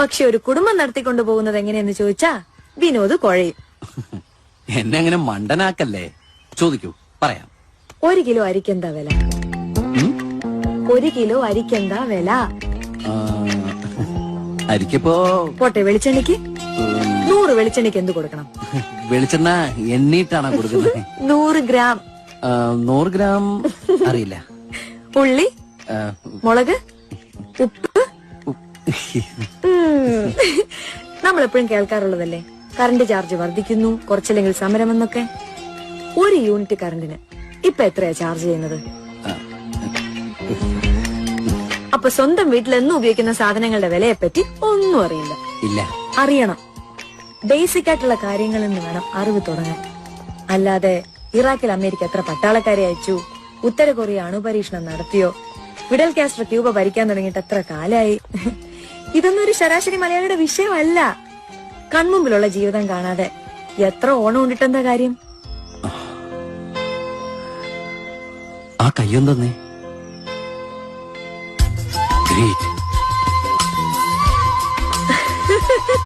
പക്ഷെ ഒരു കുടുംബം നടത്തിക്കൊണ്ടു പോകുന്നത് എങ്ങനെയെന്ന് ചോദിച്ചാ വിനോദ് കുഴയും. എന്നെ അങ്ങനെ മണ്ടനാക്കല്ലേ. ചോദിക്കൂ, പറയാം. 1 കിലോ അരിക്കെന്താ വില? 1 കിലോ അരിക്കെന്താ വില? അരിക്കിപ്പോ പോട്ടെ, വെളിച്ചെണ്ണയ്ക്ക് 100 വെളിച്ചെണ്ണയ്ക്ക് എന്ത് കൊടുക്കണം? വെളിച്ചെണ്ണ എണ്ണീട്ടാണോ കൊടുക്കുന്നത്? 100 ഗ്രാം. 100 ഗ്രാം അറിയില്ല. ഉള്ളി, മുളക്, ഉപ്പ്. നമ്മളെപ്പോഴും കേൾക്കാറുള്ളതല്ലേ, കറണ്ട് ചാർജ് വർദ്ധിക്കുന്നു, കുറച്ചില്ലെങ്കിൽ സമരം എന്നൊക്കെ. 1 യൂണിറ്റ് കറണ്ടിന് ഇപ്പൊ എത്രയാ ചാർജ് ചെയ്യുന്നത്? അപ്പൊ സ്വന്തം വീട്ടിൽ എന്നും ഉപയോഗിക്കുന്ന സാധനങ്ങളുടെ വിലയെ പറ്റി ഒന്നും അറിയില്ല. ഇല്ല, അറിയണം. ബേസിക് ആയിട്ടുള്ള കാര്യങ്ങളിൽ നിന്ന് വേണം അറിവ് തുടങ്ങാൻ. അല്ലാതെ ഇറാഖിൽ അമേരിക്ക എത്ര പട്ടാളക്കാരെ അയച്ചു, ഉത്തര കൊറിയ അണുപരീക്ഷണം നടത്തിയോ, ഫിഡൽ കാസ്ട്രോ ക്യൂബ ഭരിക്കാൻ തുടങ്ങിയിട്ട് എത്ര കാലായി, ഇതൊന്നും ഒരു ശരാശരി മലയാളിയുടെ വിഷയമല്ല. കൺമുമ്പിലുള്ള ജീവിതം കാണാതെ എത്ര ഓണം ഉണ്ടിട്ടെന്താ കാര്യം? ആ കയ്യൊന്നേ. ഗ്രേറ്റ്.